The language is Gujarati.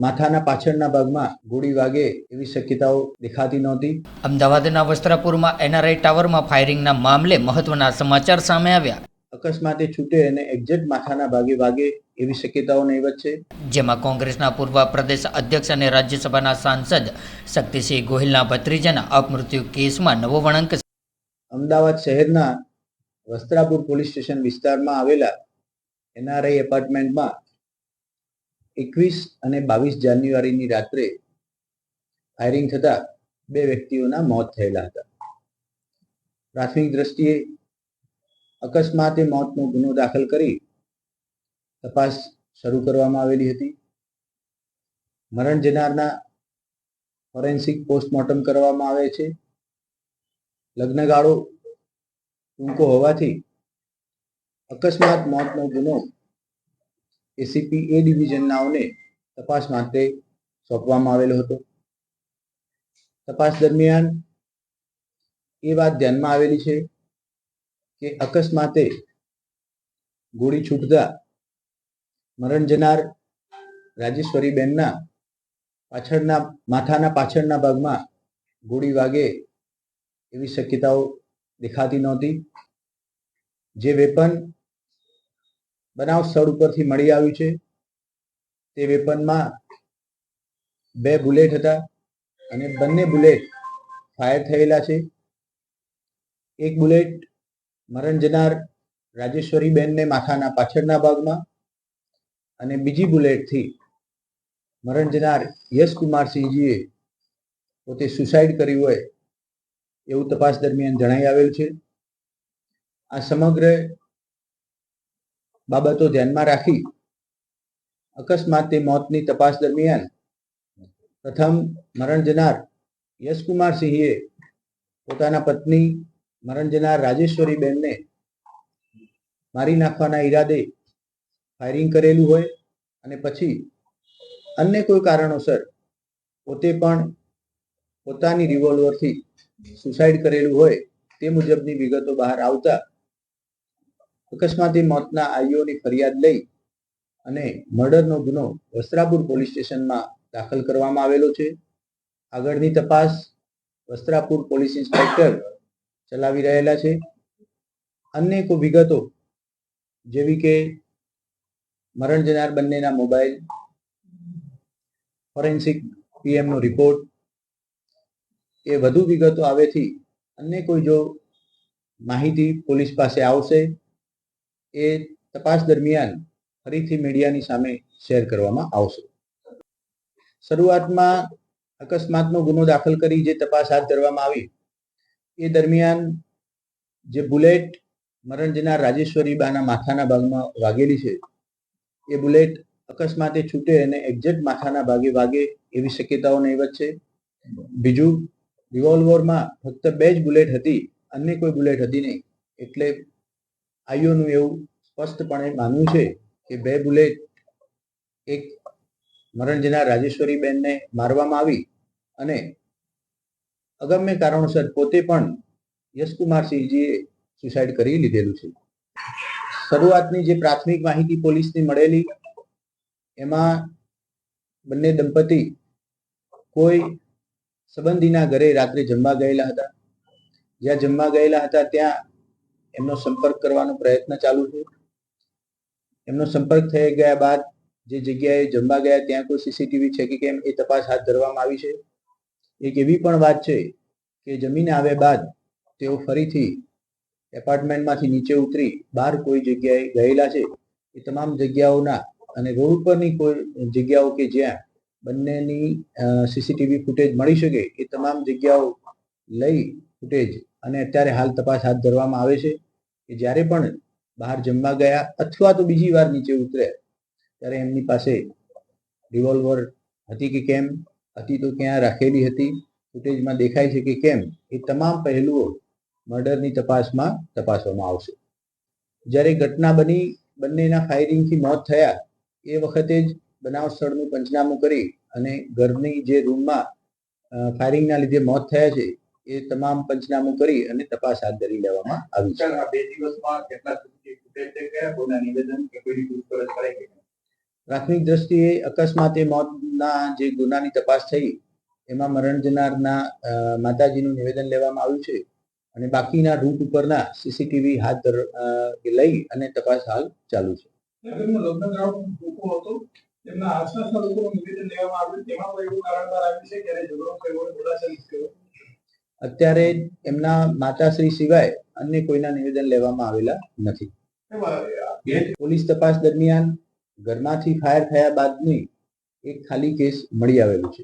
માથાના પાછળના ભાગમાં ગોળી વાગે એવી શક્યતાઓ દેખાતી નહોતી. અમદાવાદના વસ્ત્રાપુરમાં એનઆરઆઈ ટાવરમાં ફાયરિંગના મામલે મહત્વના સમાચાર સામે આવ્યા. અકસ્માતે છૂટે અને એક્ઝેક્ટ માથાના ભાગે વાગે એવી શક્યતાઓ નહીવત છે. જેમાં કોંગ્રેસના પૂર્વ પ્રદેશ અધ્યક્ષ અને રાજ્યસભાના સાંસદ શક્તિસિંહ ગોહિલના ભત્રીજાના અપમૃત્યુ કેસમાં નવો વળાંક. અમદાવાદ શહેરના વસ્ત્રાપુર પોલીસ સ્ટેશન વિસ્તારમાં આવેલા એનઆરઆઈ એપાર્ટમેન્ટમાં 21 અને 22 જાન્યુઆરીની રાત્રે ફાયરિંગ થતા 2 વ્યક્તિઓના મોત થયેલા હતા. પ્રાથમિક દ્રષ્ટિએ અકસ્માતે મોતનો ગુનો દાખલ કરી તપાસ શરૂ કરવામાં આવેલી હતી. મરણ જનારના ફોરેન્સિક પોસ્ટમોર્ટમ કરવામાં આવે છે. લગ્નગાળો ટૂંકો હોવાથી અકસ્માત મોતનો ગુનો એસીપી એ ડિવિઝનનાઓને તપાસ માટે સોંપવામાં આવેલો હતો. તપાસ દરમિયાન એ વાત ધ્યાનમાં આવેલી છે કે અકસ્માતે ગોળી છૂટતા મરણ જનાર રાજેશ્વરીબેનના માથાના પાછળના ભાગમાં ગોળી વાગે એવી શક્યતાઓ દેખાતી નહોતી. જે વેપન બનાવ સ્થળ ઉપરથી મળી આવ્યું છે તે વેપનમાં 2 બુલેટ હતા અને બંને બુલેટ ફાયર થયેલા છે. એક બુલેટ મરણ જનાર રાજેશ્વરીબેનને માથાના પાછળના ભાગમાં અને બીજી બુલેટથી મરણ જનાર યશકુમારસિંહજીએ પોતે સુસાઇડ કર્યું હોય એવું તપાસ દરમિયાન જણાઈ આવેલ છે. આ સમગ્ર બાબતો ધ્યાનમાં રાખી અકસ્માતે મોતની તપાસ દરમિયાન પ્રથમ મરણ જનાર યશકુમારસિંહે પોતાના પત્ની મરણ જનાર રાજેશ્વરીબેનને મારી નાખવાના ઈરાદે ફાયરિંગ કરેલું હોય અને પછી અન્ય કોઈ કારણોસર પોતે પણ પોતાની રિવોલ્વરથી સુસાઇડ કરેલું હોય તે મુજબની વિગતો બહાર આવતા અકસ્માતે મોતના આઈઓની ફરિયાદ લઈ અને મર્ડરનો ગુનો વસ્ત્રાપુર પોલીસ સ્ટેશનમાં દાખલ કરવામાં આવેલો છે. આગળની તપાસ વસ્ત્રાપુર પોલીસ ઇન્સ્પેક્ટર ચલાવી રહેલા છે. અન્ય કોઈ વિગતો જેવી કે મરણ જનાર બંનેના મોબાઈલ, ફોરેન્સિક પીએમનો રિપોર્ટ, એ વધુ વિગતો આવેથી અન્ય કોઈ જો માહિતી પોલીસ પાસે આવશે એ તપાસ દરમિયાન ફરીથી મીડિયાની સામે શેર કરવામાં આવશે. શરૂઆતમાં અકસ્માતનો ગુનો દાખલ કરી જે તપાસ હાથ ધરવામાં આવી એ દરમિયાન જે બુલેટ મરણ જનાર રાજેશ્વરીબાના માથાના ભાગમાં વાગેલી છે એ બુલેટ અકસ્માતે છૂટે અને એક્ઝેક્ટ માથાના ભાગે વાગે એવી શક્યતાઓ નહીવત છે. બીજું, રિવોલ્વરમાં ફક્ત 2 જ બુલેટ હતી, અન્ય કોઈ બુલેટ હતી નહીં. એટલે આઈઓનું એવું સ્પષ્ટપણે માનવું છે કે 2 બુલેટ એક મરણ જનાર રાજેશ્વરીબેનને મારવામાં આવી અને અગમ્ય કારણોસર પોતે પણ યશકુમારસિંહજીએ સુસાઇડ કરી લીધેલું છે. શરૂઆતની જે પ્રાથમિક માહિતી પોલીસની મળેલી એમાં બંને દંપતી કોઈ સંબંધીના ઘરે રાત્રે જમવા ગયેલા હતા. જ્યાં જમવા ગયેલા હતા ત્યાં એમનો સંપર્ક કરવાનો પ્રયત્ન ચાલુ છે. એમનો સંપર્ક થઈ ગયા બાદ જે જગ્યાએ જમવા ગયા ત્યાં કોઈ સીસીટીવી છે કે કેમ એ તપાસ હાથ ધરવામાં આવી છે. એક એવી પણ વાત છે કે જમીને આવ્યા બાદ તેઓ ફરીથી એપાર્ટમેન્ટમાંથી નીચે ઉતરી બહાર કોઈ જગ્યાએ ગયેલા છે. એ તમામ જગ્યાઓના અને રોડ ઉપરની કોઈ જગ્યાઓ કે જ્યાં બંનેની સીસીટીવી ફૂટેજ મળી શકે એ તમામ જગ્યાઓ લઈ ફૂટેજ અને અત્યારે હાલ તપાસ હાથ ધરવામાં આવે છે કે જ્યારે પણ બહાર જમવા ગયા અથવા તો બીજી વાર નીચે ઉતર્યા ત્યારે એમની પાસે રિવોલ્વર હતી કે કેમ, હતી તો ક્યાં રાખેલી હતી, ફૂટેજમાં દેખાય છે કે કેમ, એ તમામ પહેલુઓ મર્ડરની તપાસમાં તપાસવામાં આવશે. જ્યારે ઘટના બની બંનેના ફાયરિંગથી મોત થયા એ વખતે જ બનાવ સ્થળનું પંચનામું કરી અને ઘરની જે રૂમમાં ફાયરિંગના લીધે મોત થયા છે એ તમામ પંચનામું કરી અને તપાસ હાથ ધરી લેવામાં આવી છે. 2 દિવસમાં કેટલા નિવેદન કે કોઈ પૂછપરછ કરાઈ? પ્રાથમિક દ્રષ્ટિએ અકસ્માતે મોતના જે ગુનાની તપાસ થઈ એમાં મરણ જનારના માતાજીનું નિવેદન લેવામાં આવ્યું છે અને બાકીના રૂટ ઉપરના સીસીટીવી લઈ અને તપાસ હાલ ચાલુ છે. અત્યારે એમના માતાશ્રી સિવાય અન્ય કોઈના નિવેદન લેવામાં આવેલા નથી. પોલીસ તપાસ દરમિયાન ઘરમાંથી ફાયર થયા બાદની એક ખાલી કેસ મળી આવેલું છે.